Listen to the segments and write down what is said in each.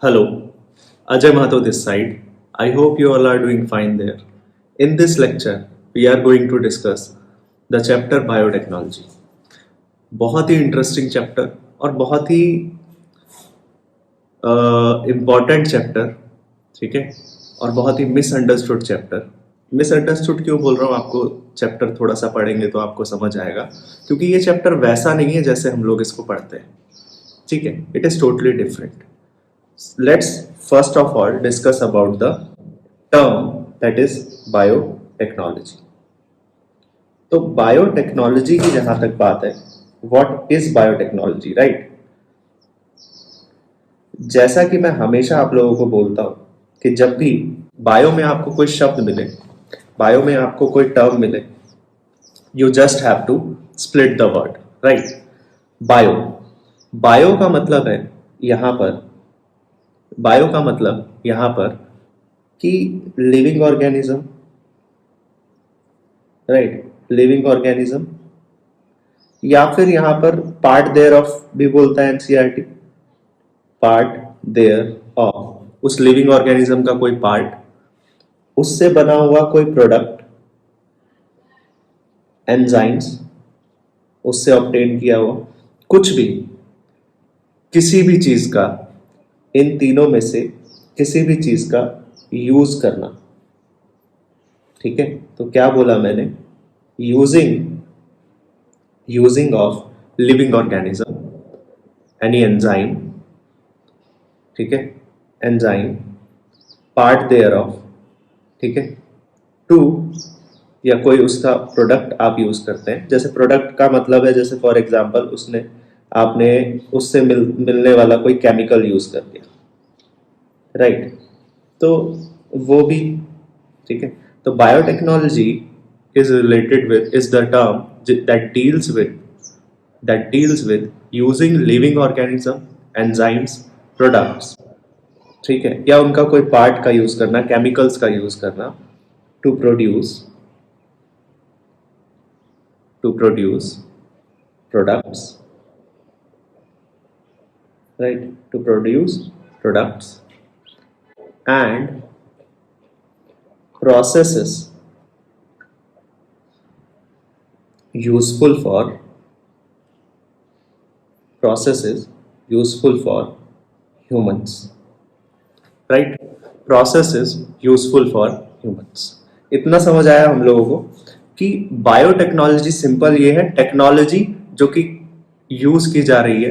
Hello, Ajay Mahato this side. I hope you all are doing fine there. In this lecture, we are going to discuss the chapter biotechnology. बहुत ही interesting chapter और बहुत ही important chapter, ठीक है, और बहुत ही misunderstood chapter. Misunderstood क्यों बोल रहा हूँ, आपको चैप्टर थोड़ा सा पढ़ेंगे तो आपको समझ आएगा, क्योंकि ये चैप्टर वैसा नहीं है जैसे हम लोग इसको पढ़ते हैं, ठीक है। It is totally different. Let's first of all discuss about the term that is biotechnology. तो बायोटेक्नोलॉजी की जहां तक बात है, व्हाट इज बायोटेक्नोलॉजी, राइट। जैसा कि मैं हमेशा आप लोगों को बोलता हूं कि जब भी बायो में आपको कोई शब्द मिले, बायो में आपको कोई टर्म मिले, you just have to split the word, right. Bio bio का मतलब है यहां पर बायो का मतलब यहां पर कि living organism, right, living organism, या फिर यहां पर पार्ट देयर ऑफ भी बोलता है एनसीईआरटी। पार्ट देयर ऑफ, उस लिविंग ऑर्गेनिज्म का कोई पार्ट, उससे बना हुआ कोई प्रोडक्ट, एंजाइम्स, उससे ऑब्टेन किया हुआ कुछ भी, किसी भी चीज का, इन तीनों में से किसी भी चीज का यूज करना, ठीक है। तो क्या बोला मैंने, using of living organism, any enzyme, ठीक है, एंजाइम, पार्ट देयर ऑफ, ठीक है, टू, या कोई उसका प्रोडक्ट आप यूज करते हैं। जैसे प्रोडक्ट का मतलब है, जैसे फॉर एग्जांपल आपने उससे मिलने वाला कोई केमिकल यूज कर दिया, राइट, तो वो भी, ठीक है। तो biotechnology is related with is the term that deals with using living organism, enzymes, products, ठीक है, या उनका कोई पार्ट का यूज करना, केमिकल्स का यूज करना, to produce products, right, to produce products and processes useful for humans, right, processes useful for humans। इतना समझ आया हम लोगों को कि बायोटेक्नोलॉजी सिंपल ये है, टेक्नोलॉजी जो कि यूज की जा रही है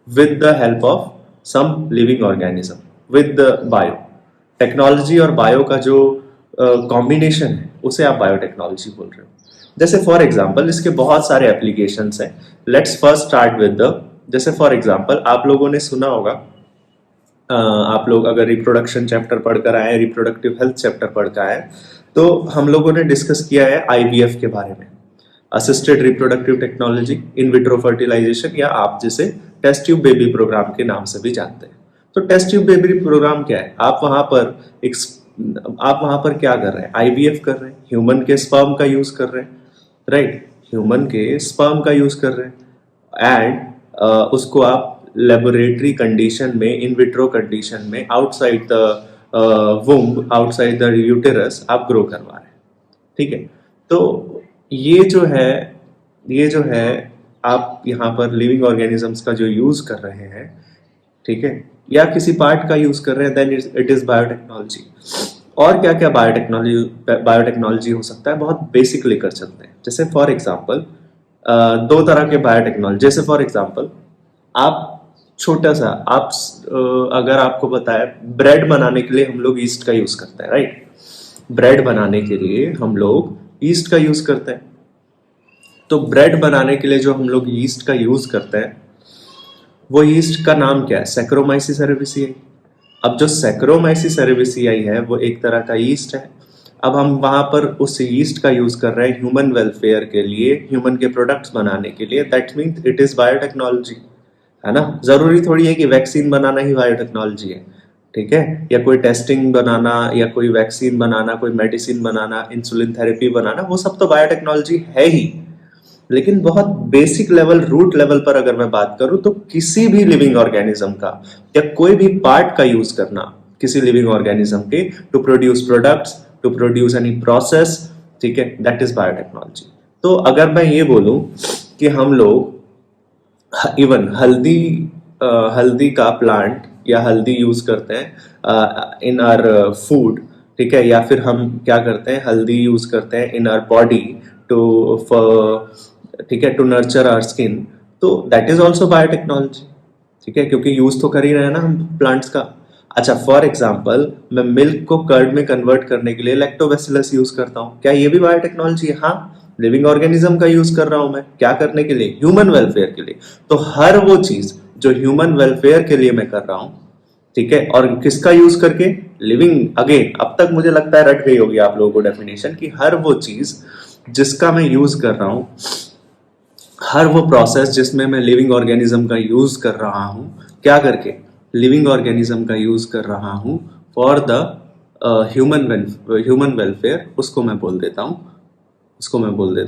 with the help of some living organism, with the bio. Technology और बायो का जो कॉम्बिनेशन है उसे आप बायोटेक्नोलॉजी बोल रहे हो। जैसे फॉर एग्जांपल इसके बहुत सारे एप्लीकेशंस हैं। Let's first start with the, जैसे फॉर एग्जांपल आप लोगों ने सुना होगा, आप लोग अगर रिप्रोडक्शन चैप्टर पढ़कर आए, रिप्रोडक्टिव हेल्थ चैप्टर पढ़कर आए, तो हम लोगों ने डिस्कस किया है आईवीएफ के बारे में, assisted reproductive technology, in vitro fertilisation, या आप जिसे टेस्ट ट्यूब बेबी प्रोग्राम के नाम से भी जानते हैं। तो टेस्ट ट्यूब बेबी प्रोग्राम क्या है, आप वहां पर क्या कर रहे हैं, आईवीएफ कर रहे हैं, ह्यूमन के स्पर्म का यूज कर रहे हैं, राइट, ह्यूमन के स्पर्म का यूज कर रहे हैं, एंड उसको आप लेबोरेटरी कंडीशन में, इन विट्रो कंडीशन में, outside the womb, outside the uterus आप ग्रो करवा रहे हैं, ठीक है। तो ये जो है आप यहाँ पर लिविंग ऑर्गेनिजम्स का जो यूज कर रहे हैं, ठीक है, या किसी पार्ट का यूज कर रहे हैं, देन इट इज बायोटेक्नोलॉजी। और क्या क्या बायोटेक्नोलॉजी हो सकता है, बहुत बेसिक लेकर चलते हैं। जैसे फॉर एग्जांपल दो तरह के बायोटेक्नोलॉजी, जैसे फॉर एग्जांपल आप छोटा सा, अगर आपको पता है ब्रेड बनाने के लिए हम लोग ईस्ट का यूज करते हैं, राइट, ब्रेड बनाने के लिए हम लोग ईस्ट का यूज करते हैं। तो ब्रेड बनाने के लिए जो हम लोग ईस्ट का यूज करते हैं, वो ईस्ट का नाम क्या है, सैक्रोमाइसिस सेरेविसियाई। अब जो सैक्रोमाइसिस सेरेविसियाई है वो एक तरह का ईस्ट है। अब हम वहां पर उस ईस्ट का यूज कर रहे हैं ह्यूमन वेलफेयर के लिए, ह्यूमन के प्रोडक्ट्स बनाने के लिए, that means it is biotechnology, है ना। जरूरी थोड़ी है कि वैक्सीन बनाना ही बायोटेक्नोलॉजी है, ठीक है, या कोई टेस्टिंग बनाना, या कोई वैक्सीन बनाना, कोई मेडिसिन बनाना, इंसुलिन थेरेपी बनाना, वो सब तो बायोटेक्नोलॉजी है ही। लेकिन बहुत बेसिक लेवल, रूट लेवल पर अगर मैं बात करूं तो किसी भी लिविंग ऑर्गेनिज्म का या कोई भी पार्ट का यूज करना किसी लिविंग ऑर्गेनिज्म के to produce products, to produce any process, ठीक है, दैट इज बायोटेक्नोलॉजी। तो अगर मैं ये बोलूं कि हम लोग इवन हल्दी का प्लांट या हल्दी यूज करते हैं इन आवर फूड, ठीक है, या फिर हम क्या करते हैं, हल्दी यूज करते हैं इन आवर बॉडी टू, ठीक है, टू नर्चर आवर स्किन, तो दैट इज ऑल्सो बायोटेक्नोलॉजी, ठीक है, क्योंकि यूज तो कर ही रहे हैं ना हम प्लांट्स का। अच्छा, फॉर एग्जाम्पल मैं मिल्क को कर्ड में कन्वर्ट करने के लिए लैक्टोबैसिलस यूज करता हूँ, क्या ये भी बायोटेक्नोलॉजी है? हाँ, लिविंग ऑर्गेनिज्म का यूज कर रहा हूं मैं, क्या करने के लिए? ह्यूमन वेलफेयर के लिए। तो हर वो चीज जो ह्यूमन वेलफेयर के लिए मैं कर रहा हूं, ठीक है, और किसका यूज करके? लिविंग, अगेन अब तक मुझे लगता है रट गई होगी आप लोगों को डेफिनेशन, कि हर वो चीज जिसका मैं यूज कर रहा हूं, हर वो प्रोसेस जिसमें मैं लिविंग ऑर्गेनिज्म का यूज कर रहा हूं, क्या करके? लिविंग ऑर्गेनिज्म का यूज कर रहा हूं फॉर द ह्यूमन वेलफेयर, उसको मैं बोल देता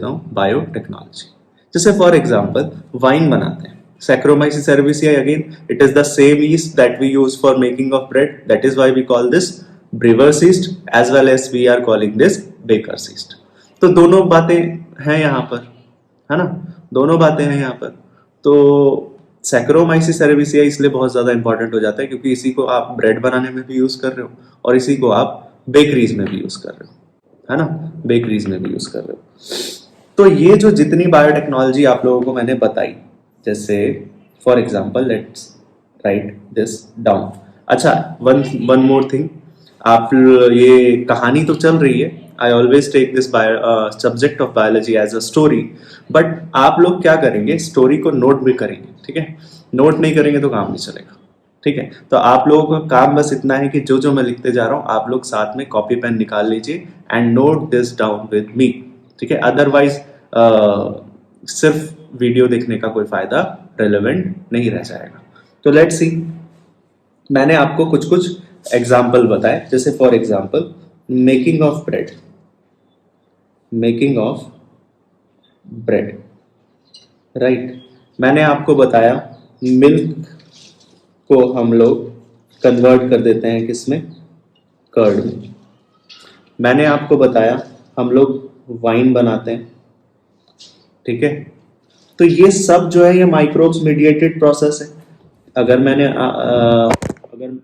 हूँ बायोटेक्नोलॉजी। जैसे फॉर एग्जाम्पल वाइन बनाते हैं, Saccharomyces cerevisiae, again it is the same yeast that we use for making of bread, that is why we call this brewer's yeast as well as we are calling this baker's yeast। तो दोनों बातें हैं यहाँ पर, है ना, दोनों बातें हैं यहाँ पर। तो Saccharomyces cerevisiae इसलिए बहुत ज्यादा इंपॉर्टेंट हो जाता है क्योंकि इसी को आप ब्रेड बनाने में भी यूज कर रहे हो और इसी को आप बेकरीज में भी यूज कर रहे हो, है ना, बेकरीज में भी यूज कर रहे हो। तो ये जो जितनी बायोटेक्नोलॉजी आप लोगों को मैंने बताई, जैसे for example let's write this down. अच्छा, वन मोर थिंग, आप ये कहानी तो चल रही है, I always take this subject of biology as a story, but आप लोग क्या करेंगे, स्टोरी को नोट भी करेंगे, ठीक है, नोट नहीं करेंगे तो काम नहीं चलेगा, ठीक है। तो आप लोगों का काम बस इतना है कि जो जो मैं लिखते जा रहा हूँ आप लोग साथ में कॉपी पेन निकाल लीजिए and note this down with me, ठीक है, अदरवाइज सिर्फ वीडियो देखने का कोई फायदा रेलेवेंट नहीं रह जाएगा। तो लेट्स सी, मैंने आपको कुछ कुछ एग्जाम्पल बताए, जैसे for example making of bread, right. मैंने आपको बताया मिल्क को हम लोग कन्वर्ट कर देते हैं किसमें, कर्ड में। मैंने आपको बताया हम लोग वाइन बनाते हैं, ठीक है। तो ये सब जो है ये माइक्रोब्स मीडिएटेड प्रोसेस है। अगर मैंने अगर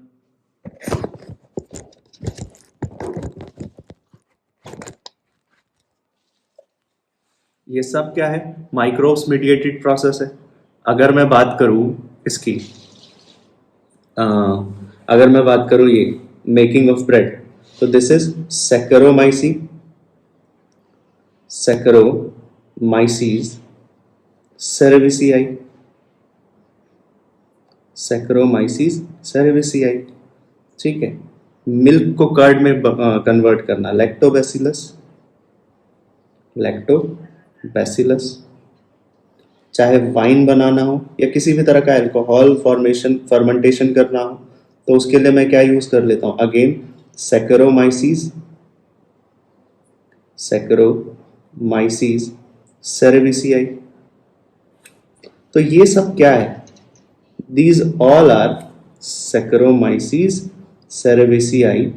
ये सब क्या है, माइक्रोब्स मीडिएटेड प्रोसेस है। अगर मैं बात करूं इसकी, अगर मैं बात करूं ये मेकिंग ऑफ ब्रेड, तो दिस इज Saccharomyces cerevisiae, ठीक है। मिल्क को कर्ड में कन्वर्ट करना, लैक्टोबैसिलस। चाहे वाइन बनाना हो या किसी भी तरह का अल्कोहल फर्मेंटेशन करना हो, तो उसके लिए मैं क्या यूज कर लेता हूं, अगेन Saccharomyces cerevisiae। तो ये सब क्या है, these all are Saccharomyces cerevisiae,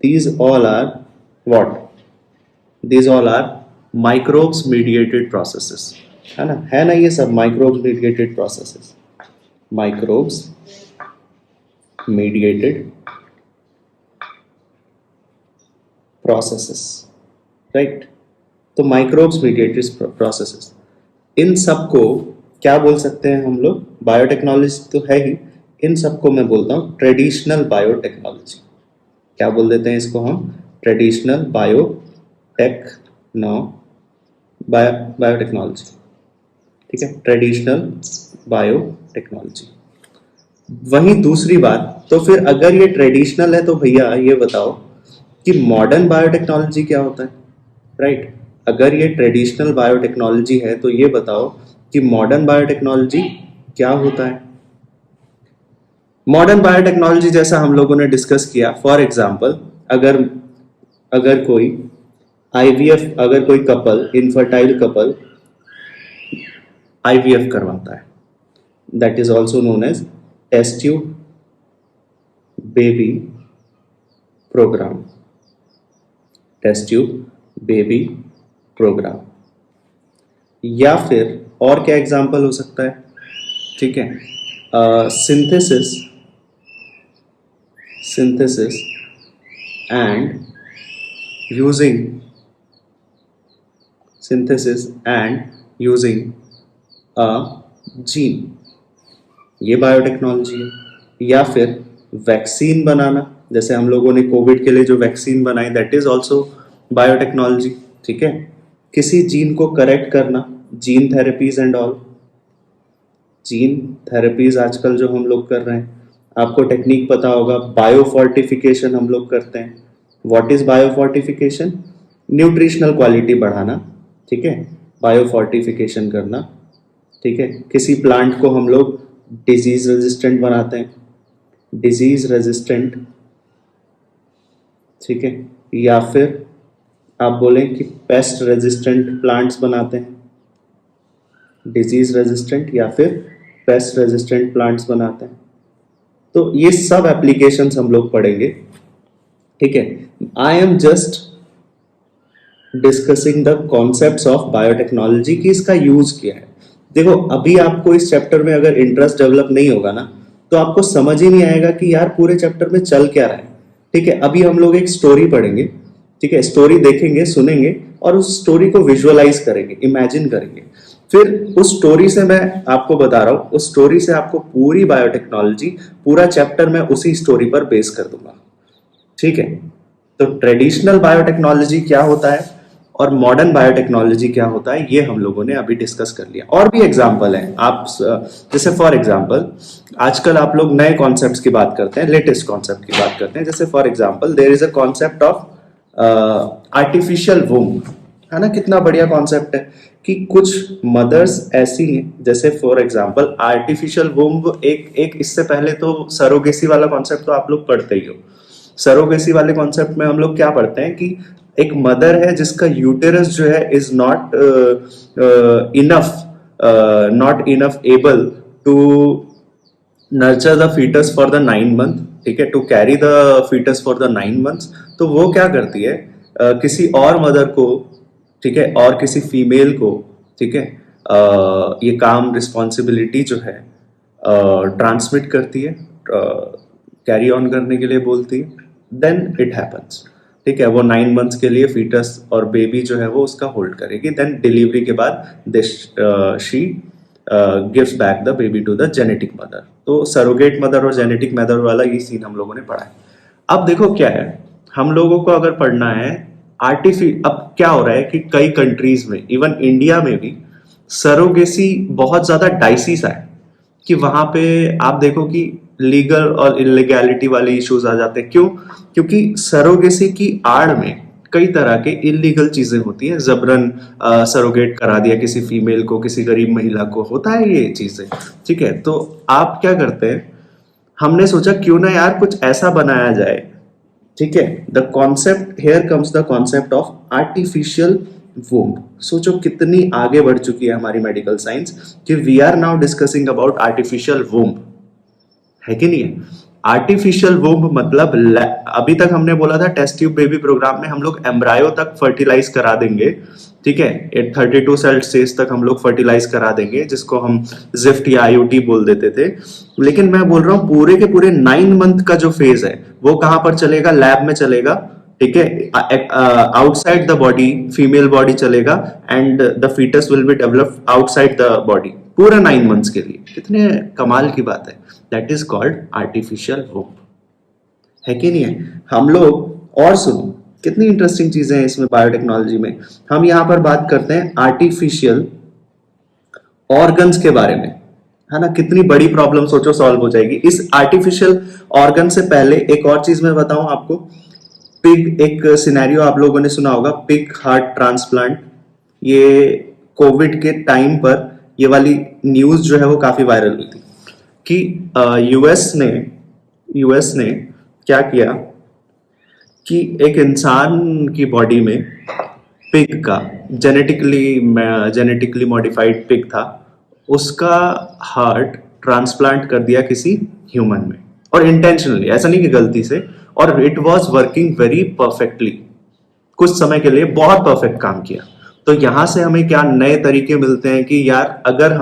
these all are what, these all are microbes mediated processes, है ना ये सब microbes mediated processes, microbes mediated processes, right। तो microbes mediated processes, इन सबको क्या बोल सकते हैं हम लोग, बायोटेक्नोलॉजी तो है ही, इन सबको मैं बोलता हूँ ट्रेडिशनल बायोटेक्नोलॉजी। क्या बोल देते हैं इसको हम, ट्रेडिशनल बायोटेक्नोलॉजी, ठीक है, ट्रेडिशनल बायोटेक्नोलॉजी। वहीं दूसरी बात, तो फिर अगर ये ट्रेडिशनल है तो भैया ये बताओ कि मॉडर्न बायोटेक्नोलॉजी क्या होता है, राइट। अगर ये ट्रेडिशनल बायोटेक्नोलॉजी है तो ये बताओ कि मॉडर्न बायोटेक्नोलॉजी क्या होता है। मॉडर्न बायोटेक्नोलॉजी जैसा हम लोगों ने डिस्कस किया, फॉर एग्जांपल अगर कोई IVF, अगर कोई कपल, इनफर्टाइल कपल IVF करवाता है, that is also known as test tube baby programme, test tube baby programme. या फिर और क्या एग्जाम्पल हो सकता है, ठीक है, synthesis and using a gene, ये बायोटेक्नोलॉजी है। या फिर वैक्सीन बनाना, जैसे हम लोगों ने कोविड के लिए जो वैक्सीन बनाई, दैट इज ऑल्सो बायोटेक्नोलॉजी, ठीक है। किसी जीन को करेक्ट करना, gene therapies and all, gene therapies आजकल जो हम लोग कर रहे हैं, आपको टेक्निक पता होगा, बायोफोर्टिफिकेशन हम लोग करते हैं। What is biofortification? Nutritional quality बढ़ाना, ठीक है, बायोफोर्टिफिकेशन करना, ठीक है। किसी प्लांट को हम लोग डिजीज रेजिस्टेंट बनाते हैं, डिजीज रेजिस्टेंट, ठीक है। या फिर आप बोलें कि पेस्ट रेजिस्टेंट प्लांट्स बनाते हैं, डिजीज रेजिस्टेंट या फिर पेस्ट रेजिस्टेंट प्लांट्स बनाते हैं। तो ये सब एप्लीकेशंस हम लोग पढ़ेंगे, ठीक है। I am just discussing the concepts of biotechnology कि इसका यूज क्या है। देखो, अभी आपको इस चैप्टर में अगर इंटरेस्ट डेवलप नहीं होगा ना, तो आपको समझ ही नहीं आएगा कि यार पूरे चैप्टर में चल क्या रहा है, ठीक है। अभी हम लोग एक स्टोरी पढ़ेंगे, ठीक है, स्टोरी देखेंगे, सुनेंगे और उस स्टोरी को विजुअलाइज करेंगे, इमेजिन करेंगे। फिर उस स्टोरी से, मैं आपको बता रहा हूं, उस स्टोरी से आपको पूरी बायोटेक्नोलॉजी, पूरा चैप्टर मैं उसी स्टोरी पर बेस कर दूंगा, ठीक है। तो ट्रेडिशनल बायोटेक्नोलॉजी क्या होता है और मॉडर्न बायोटेक्नोलॉजी क्या होता है, ये हम लोगों ने अभी डिस्कस कर लिया। और भी एग्जांपल हैं, आप जैसे फॉर एग्जांपल आजकल आप लोग नए कॉन्सेप्ट्स की बात करते हैं, लेटेस्ट कॉन्सेप्ट की बात करते हैं। जैसे for example there is a concept of artificial womb, है ना। कितना बढ़िया कॉन्सेप्ट है कि कुछ मदर्स ऐसी हैं, जैसे फॉर एग्जांपल आर्टिफिशियल वूम्ब, एक इससे पहले तो सरोगेसी वाला कॉन्सेप्ट तो आप लोग पढ़ते ही हो। सरोगेसी वाले कॉन्सेप्ट में हम लोग क्या पढ़ते हैं कि एक मदर है जिसका यूटेरस जो है is not enough able to nurture the foetus for the 9 month, ठीक है, to carry the foetus for the 9 months. तो वो क्या करती है, किसी और मदर को, ठीक है, और किसी फीमेल को, ठीक है, ये काम रिस्पॉन्सिबिलिटी जो है ट्रांसमिट करती है, कैरी ऑन करने के लिए बोलती है। देन इट हैपन्स, ठीक है, वो 9 मंथ्स के लिए फीटस और बेबी जो है वो उसका होल्ड करेगी। देन डिलीवरी के बाद she gives back the baby to the genetic mother. तो सरोगेट मदर और जेनेटिक मदर वाला ये सीन हम लोगों ने पढ़ा है। अब देखो क्या है, हम लोगों को अगर पढ़ना है अब क्या हो रहा है कि कई कंट्रीज में, इवन इंडिया में भी सरोगेसी बहुत ज्यादा डाइसी सा है कि वहां पे आप देखो कि लीगल और इलीगैलिटी वाले इश्यूज आ जाते हैं। क्यों? क्योंकि सरोगेसी की आड़ में कई तरह के इलीगल चीजें होती हैं। जबरन सरोगेट करा दिया किसी फीमेल को, किसी गरीब महिला को, होता है ये चीजें, ठीक है। तो आप क्या करते हैं, हमने सोचा क्यों ना यार कुछ ऐसा बनाया जाए, ठीक है। The concept, here comes the concept of artificial womb. सोचो कितनी आगे बढ़ चुकी है हमारी मेडिकल साइंस कि we are now discussing about artificial womb, है कि नहीं है। आर्टिफिशियल वूम्ब मतलब, अभी तक हमने बोला था टेस्ट ट्यूब बेबी प्रोग्राम में हम लोग एम्ब्रायो तक फर्टिलाइज करा देंगे, ठीक है, 32 सेल स्टेज तक हम लोग फर्टिलाइज करा देंगे, जिसको हम जिफ्ट या आईयूटी बोल देते थे। लेकिन मैं बोल रहा हूं पूरे के पूरे 9 मंथ का जो फेज है वो कहां पर चलेगा, लैब में चलेगा, ठीक है, outside the body, female body चलेगा, and the foetus will be develop outside the body पूरा 9 मंथ्स के लिए। कितने कमाल की बात है, that is called artificial womb, है कि नहीं है। हम लोग और सुनो कितनी इंटरेस्टिंग चीजें हैं इसमें बायोटेक्नोलॉजी में। हम यहां पर बात करते हैं आर्टिफिशियल ऑर्गन्स के बारे में, है ना। कितनी बड़ी प्रॉब्लम सोचो सॉल्व हो जाएगी इस आर्टिफिशियल ऑर्गन से। पहले एक और चीज मैं बताऊं आपको, पिग, एक सिनेरियो आप लोगों ने सुना होगा, पिग हार्ट ट्रांसप्लांट। ये कोविड के टाइम पर ये वाली न्यूज जो है वो काफी वायरल हुई थी कि यूएस ने क्या किया कि एक इंसान की बॉडी में पिग का जेनेटिकली मॉडिफाइड पिग था, उसका हार्ट ट्रांसप्लांट कर दिया किसी ह्यूमन में, और इंटेंशनली, ऐसा नहीं कि गलती से, और it was working very perfectly, कुछ समय के लिए बहुत परफेक्ट काम किया। तो यहां से हमें क्या नए तरीके मिलते हैं कि यार अगर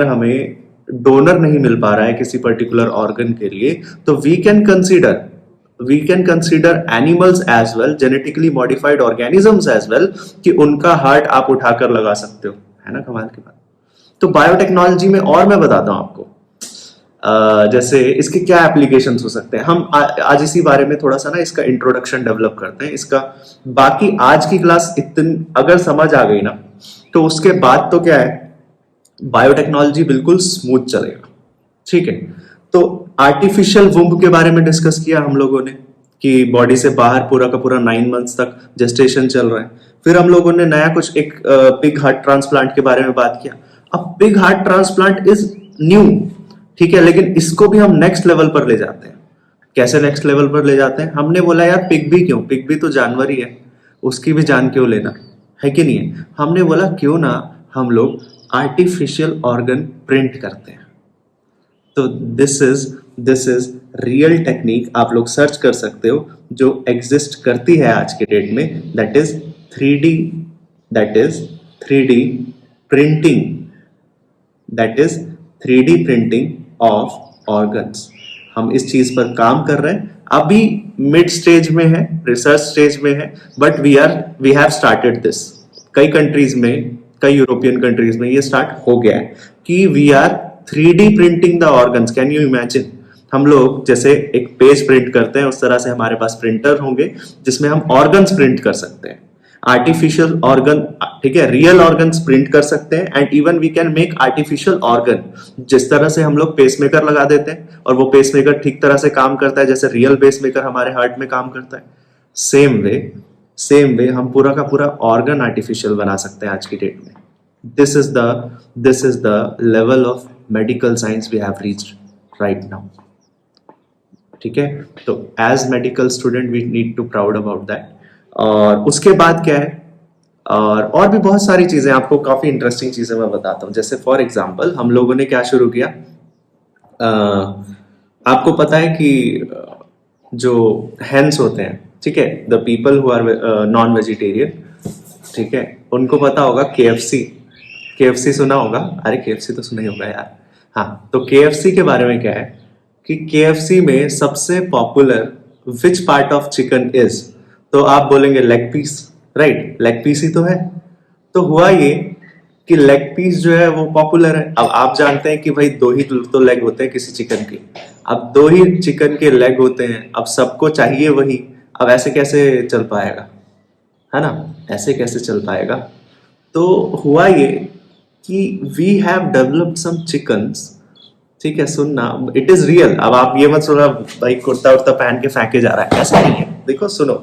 हमें डोनर नहीं मिल पा रहा है किसी पर्टिकुलर ऑर्गन के लिए, तो we can consider animals as well, genetically modified organisms as well, कि उनका हार्ट आप उठाकर लगा सकते हो। है ना कमाल की बात। तो बायोटेक्नोलॉजी में और मैं बताता हूं आपको, जैसे इसके क्या एप्लीकेशंस हो सकते हैं। हम आज इसी बारे में थोड़ा सा ना इसका इंट्रोडक्शन डेवलप करते हैं इसका। बाकी आज की क्लास इतनी अगर समझ आ गई ना, तो उसके बाद तो क्या है, बायोटेक्नोलॉजी बिल्कुल स्मूथ चलेगा। ठीक है। तो आर्टिफिशियल वुम्ब के बारे में डिस्कस किया हम लोगों ने, कि बॉडी से बाहर पूरा का पूरा 9 मंथ्स तक जेस्टेशन चल रहा है। फिर हम लोगों ने नया कुछ एक पिग हार्ट ट्रांसप्लांट के बारे में बात किया। अब pig heart transplant is new, ठीक है, लेकिन इसको भी हम नेक्स्ट लेवल पर ले जाते हैं। कैसे नेक्स्ट लेवल पर ले जाते हैं? हमने बोला यार पिग भी क्यों, पिग भी तो जानवर ही है, उसकी भी जान क्यों लेना, है कि नहीं है? हमने बोला क्यों ना हम लोग आर्टिफिशियल ऑर्गन प्रिंट करते हैं। तो दिस इज रियल टेक्निक, आप लोग सर्च कर सकते हो, जो एग्जिस्ट करती है आज के डेट में, that is 3D printing, that is 3D printing of organs. हम इस चीज पर काम कर रहे हैं, अभी मिड स्टेज में है, रिसर्च स्टेज में है, but we have started this. कई कंट्रीज में, कई यूरोपियन कंट्रीज में ये स्टार्ट हो गया है कि we are 3D printing the organs. Can you imagine? हम लोग जैसे एक पेज प्रिंट करते हैं, उस तरह से हमारे पास प्रिंटर होंगे जिसमें हम ऑर्गन्स प्रिंट कर सकते हैं, आर्टिफिशियल ऑर्गन, ठीक है, रियल ऑर्गन्स प्रिंट कर सकते हैं। And even we can make artificial organ. जिस तरह से हम लोग पेसमेकर लगा देते हैं और वो पेसमेकर ठीक तरह से काम करता है, जैसे रियल पेसमेकर हमारे हार्ट में काम करता है, सेम वे हम पूरा का पूरा ऑर्गन आर्टिफिशियल बना सकते हैं आज की डेट में। This is the level of medical science we have reached right now. ठीक है, तो as medical student we need to proud about that. और उसके बाद क्या है, और भी बहुत सारी चीजें, आपको काफी इंटरेस्टिंग चीजें मैं बताता हूँ। जैसे फॉर एग्जांपल हम लोगों ने क्या शुरू किया, आपको पता है कि जो हेंस होते हैं, ठीक है, the people who are non vegetarian, ठीक है, उनको पता होगा केएफसी सुना होगा। अरे केएफसी तो सुना ही होगा यार। हाँ, तो केएफसी के बारे में क्या है कि केएफसी में सबसे popular which part of chicken is, तो आप बोलेंगे leg piece, right, leg piece ही तो है। तो हुआ ये कि लेग पीस जो है वो पॉपुलर है। अब आप जानते हैं कि भाई दो ही तो लेग होते हैं किसी चिकन के, अब दो ही चिकन के लेग होते हैं, अब सबको चाहिए वही। अब ऐसे कैसे चल पाएगा, है ना, ऐसे कैसे चल पाएगा? तो हुआ ये कि we have developed some chickens, ठीक है, सुनना, इट इज रियल। अब आप ये मत सुना भाई कुर्ता उर्ता पहन के फेंके जा रहा है, ऐसा नहीं है। देखो सुनो,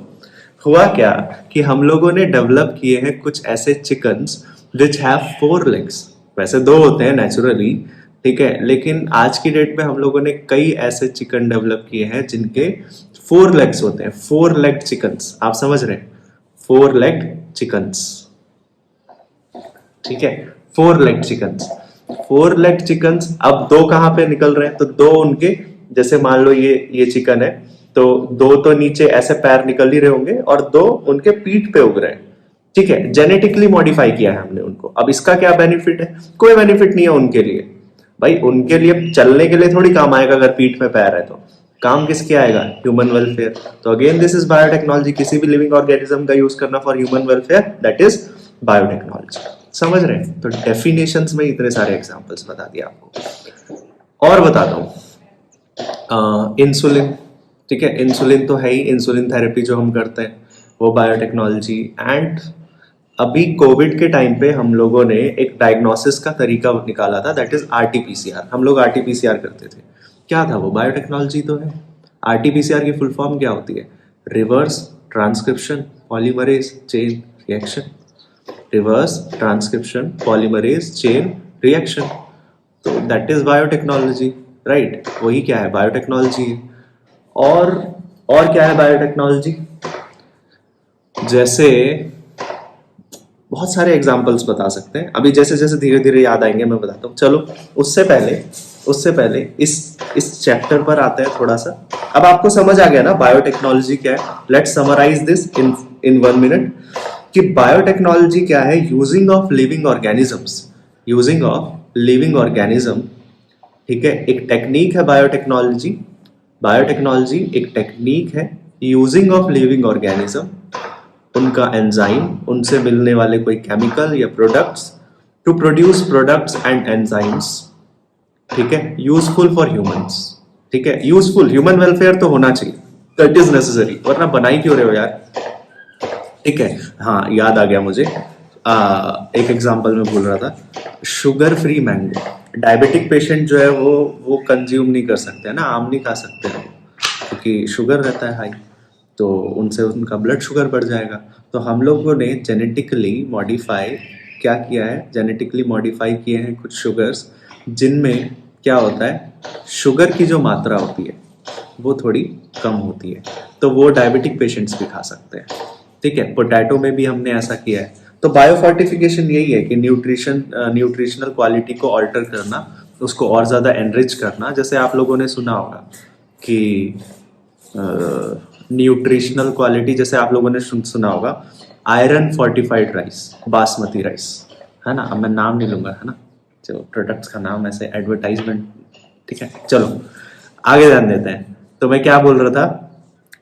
हुआ क्या कि हम लोगों ने डेवलप किए हैं कुछ ऐसे चिकन्स विच हैव 4 लेग्स। वैसे 2 होते हैं नेचुरली, ठीक है, लेकिन आज की डेट में हम लोगों ने कई ऐसे चिकन डेवलप किए हैं जिनके 4 लेग्स होते हैं। 4 लेग चिकन्स, आप समझ रहे हैं? 4 लेग चिकन्स, ठीक है, 4 लेग चिकन्स। 4 लेग चिकन्स, अब 2 कहाँ पे निकल रहे हैं? तो 2 उनके, जैसे मान लो ये चिकन है, तो 2 तो नीचे ऐसे पैर निकल ही रहे होंगे और 2 उनके पीठ पे उग रहे हैं, ठीक है, जेनेटिकली मॉडिफाई किया है हमने उनको। अब इसका क्या बेनिफिट है? कोई बेनिफिट नहीं है उनके लिए भाई, उनके लिए चलने के लिए थोड़ी काम आएगा अगर पीठ में पैर है तो। काम किसके आएगा? Human welfare. तो अगेन दिस इज बायोटेक्नोलॉजी, किसी भी लिविंग ऑर्गेनिज्म का यूज करना for human welfare, that is biotechnology. समझ रहे हैं? तो डेफिनेशंस में इतने सारे एग्जांपल्स बता दिया आपको। और बताता हूँ, इंसुलिन, ठीक है, इंसुलिन तो है ही, इंसुलिन थेरेपी जो हम करते हैं वो बायोटेक्नोलॉजी। एंड अभी कोविड के टाइम पे हम लोगों ने एक डायग्नोसिस का तरीका निकाला था, दैट इज आरटीपीसीआर। हम लोग आरटीपीसीआर करते थे, क्या था वो? बायोटेक्नोलॉजी तो है। आरटीपीसीआर की फुल फॉर्म क्या होती है? Reverse transcription polymerase chain reaction. Reverse transcription polymerase chain reaction, तो दैट इज बायोटेक्नोलॉजी, राइट? वही क्या है? बायोटेक्नोलॉजी है। और क्या है बायोटेक्नोलॉजी? जैसे बहुत सारे एग्जाम्पल्स बता सकते हैं, अभी जैसे जैसे धीरे धीरे याद आएंगे मैं बताता हूँ। चलो उससे पहले इस चैप्टर पर आते हैं थोड़ा सा। अब आपको समझ आ गया ना बायोटेक्नोलॉजी क्या है। Let's summarise this in 1 minute कि बायोटेक्नोलॉजी क्या है। Using of living organisms, using of living organism, ठीक है, एक टेक्निक है बायोटेक्नोलॉजी। बायोटेक्नोलॉजी एक टेक्निक है यूजिंग ऑफ लिविंग ऑर्गेनिज्म, उनका एंजाइम, उनसे मिलने वाले कोई केमिकल या products to produce products and enzymes, ठीक है, यूजफुल फॉर ह्यूमंस। ठीक है, यूजफुल, ह्यूमन वेलफेयर तो होना चाहिए, दैट इज नेसेसरी, वरना बनाई क्यों रहे हो यार। ठीक है, हाँ याद आ गया मुझे, एक एग्जांपल में भूल रहा था, sugar free mango. Diabetic patient जो है वो कंज्यूम नहीं कर सकते हैं ना, आम नहीं खा सकते हैं क्योंकि शुगर रहता है हाई, तो उनसे उनका ब्लड शुगर बढ़ जाएगा। तो हम लोगों ने जेनेटिकली मॉडिफाई क्या किया है, जेनेटिकली मॉडिफाई किए हैं कुछ शुगर्स जिनमें क्या होता है, शुगर की जो मात्रा होती है वो थोड़ी कम होती है, तो वो डायबिटिक पेशेंट्स भी खा सकते हैं। ठीक है, पोटैटो में भी हमने ऐसा किया है। तो बायोफोर्टिफिकेशन यही है कि न्यूट्रिशनल क्वालिटी को ऑल्टर करना, उसको और ज़्यादा एनरिच करना। जैसे आप लोगों ने सुना होगा कि न्यूट्रिशनल क्वालिटी, जैसे आप लोगों ने सुना होगा iron fortified rice, basmati rice, है ना। अब मैं नाम नहीं लूंगा, है ना, जो प्रोडक्ट्स का नाम ऐसे एडवर्टाइजमेंट। ठीक है, चलो आगे ध्यान देते हैं। तो मैं क्या बोल रहा था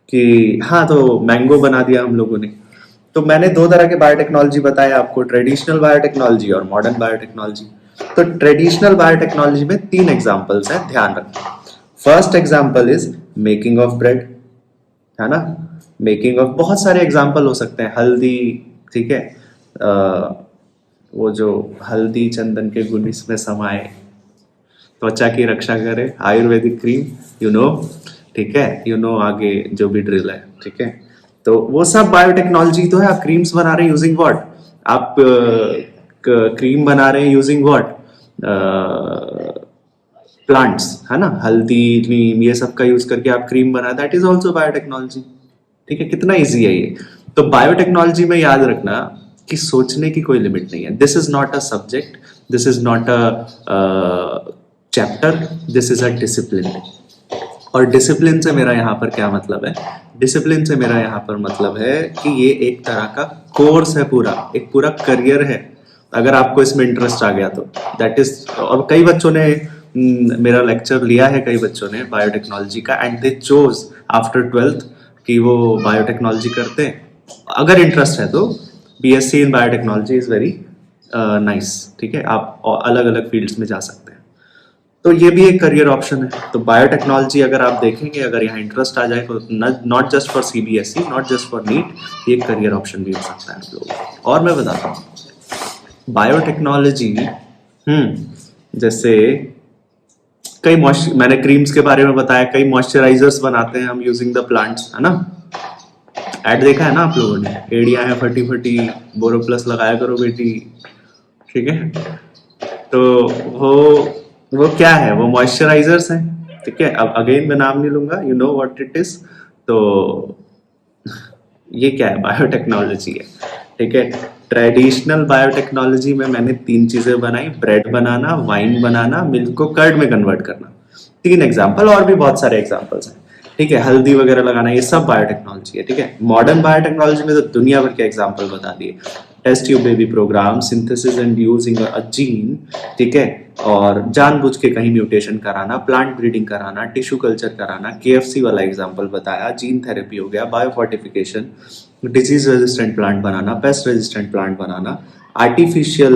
कि हाँ, तो मैंगो बना दिया हम लोगों ने। तो मैंने 2 तरह के बायोटेक्नोलॉजी बताया आपको, ट्रेडिशनल बायोटेक्नोलॉजी और मॉडर्न बायोटेक्नोलॉजी। तो ट्रेडिशनल बायोटेक्नोलॉजी में 3 एग्जांपल्स हैं, ध्यान रखना। First example is making of bread, है ना, मेकिंग ऑफ, बहुत सारे एग्जांपल हो सकते हैं, हल्दी, ठीक है, वो जो हल्दी चंदन के गुण इसमें समाये, त्वचा की रक्षा करे, आयुर्वेदिक क्रीम, यू नो, ठीक है, यू नो, आगे जो भी ड्रिल है, ठीक है। तो वो सब बायोटेक्नोलॉजी तो है। आप क्रीम्स बना रहे हैं यूजिंग व्हाट, आप क्रीम बना रहे हैं यूजिंग व्हाट, प्लांट्स, है ना, हल्दी, नीम, ये सब का यूज करके आप क्रीम बना, दैट इज ऑल्सो बायोटेक्नोलॉजी। ठीक है, कितना इजी है ये। तो बायोटेक्नोलॉजी में याद रखना कि सोचने की कोई लिमिट नहीं है। This is not a subject, this is not a chapter, this is a discipline. और डिसिप्लिन से मेरा यहाँ पर क्या मतलब है, डिसिप्लिन से मेरा यहाँ पर मतलब है कि ये एक तरह का कोर्स है, पूरा एक पूरा करियर है, अगर आपको इसमें इंटरेस्ट आ गया तो दैट इज। और कई बच्चों ने मेरा लेक्चर लिया है, कई बच्चों ने बायोटेक्नोलॉजी का, and they chose after 12th कि वो बायोटेक्नोलॉजी करते हैं। अगर इंटरेस्ट है तो BSc in biotechnology is very nice. ठीक है, आप अलग अलग फील्ड्स में जा सकते हैं, तो ये भी एक करियर ऑप्शन है। तो बायोटेक्नोलॉजी अगर आप देखेंगे, अगर यहाँ इंटरेस्ट आ जाए तो not just for CBSE, not just for NEET, ये एक करियर ऑप्शन भी हो सकता है आप लोगों को। और मैं बताता हूँ बायोटेक्नोलॉजी, जैसे कई मैंने क्रीम्स के बारे में बताया, कई मॉइस्चराइजर्स बनाते हैं हम यूजिंग द प्लांट्स, है ना। ऐड देखा है ना आप लोगों ने, एड़ियां हैं फटी फटी, बोरो प्लस लगाया करो बेटी, ठीक है। तो वो क्या है, वो मॉइस्चराइजर्स हैं, ठीक है। अब अगेन मैं नाम नहीं लूंगा, you know what it is. तो ये क्या है, बायोटेक्नोलॉजी है, ठीक है। ट्रेडिशनल बायोटेक्नोलॉजी में मैंने 3 चीजें बनाई, ब्रेड बनाना, वाइन बनाना, मिल्क को कर्ड में कन्वर्ट करना। 3 एग्जाम्पल, और भी बहुत सारे एग्जाम्पल्स हैं, ठीक है। हल्दी वगैरह लगाना, ये सब बायोटेक्नोलॉजी है, ठीक है। मॉडर्न बायोटेक्नोलॉजी में तो दुनिया भर के एग्जाम्पल बता दिए, test tube baby programme, synthesis and using a gene, ठीक है, और जानबूझ के कहीं म्यूटेशन कराना, प्लांट ब्रीडिंग कराना, टिश्यू कल्चर कराना, केएफसी वाला एग्जांपल बताया, जीन थेरेपी हो गया, बायोफोर्टिफिकेशन, डिजीज रेजिस्टेंट प्लांट बनाना, पेस्ट रेजिस्टेंट प्लांट बनाना, आर्टिफिशियल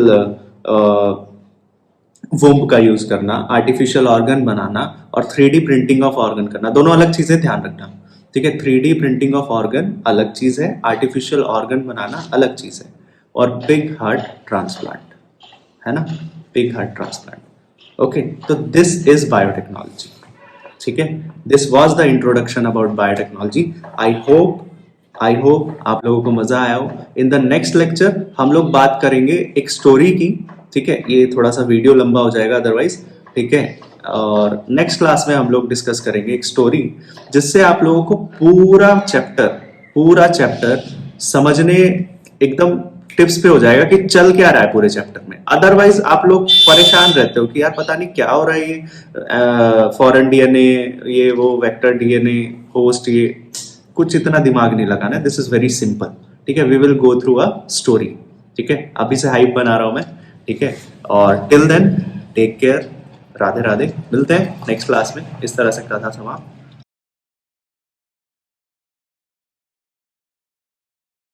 वोम्ब का यूज करना, आर्टिफिशियल ऑर्गन बनाना, और 3D प्रिंटिंग ऑफ ऑर्गन करना। दोनों अलग चीजें, ध्यान रखना, ठीक है। 3D प्रिंटिंग ऑफ ऑर्गन अलग चीज है, आर्टिफिशियल ऑर्गन बनाना अलग चीज है। और बिग हार्ट ट्रांसप्लांट, है ना, बिग हार्ट ट्रांसप्लांट। ओके, तो दिस इज बायोटेक्नोलॉजी, ठीक है। This was the introduction about biotechnology. I hope आप लोगों को मजा आया हो। इन द नेक्स्ट लेक्चर हम लोग बात करेंगे एक स्टोरी की, ठीक है। ये थोड़ा सा वीडियो लंबा हो जाएगा अदरवाइज, ठीक है। और नेक्स्ट क्लास में हम लोग डिस्कस करेंगे एक स्टोरी, जिससे आप लोगों को पूरा चैप्टर समझने एकदम टिप्स पे हो जाएगा कि चल क्या रहा है पूरे चैप्टर में। अदरवाइज आप लोग परेशान रहते हो कि यार पता नहीं क्या हो रहा है, ये फॉरेन डीएनए, ये वो वेक्टर डीएनए, होस्ट, ये कुछ इतना दिमाग नहीं लगाना है। दिस इज वेरी सिंपल, ठीक है। We will go through a story, ठीक है। अभी से हाइप बना रहा हूं मैं, ठीक है। और till then take care, Radhe Radhe, मिलते हैं नेक्स्ट क्लास में। इस तरह से कथा समाप्त।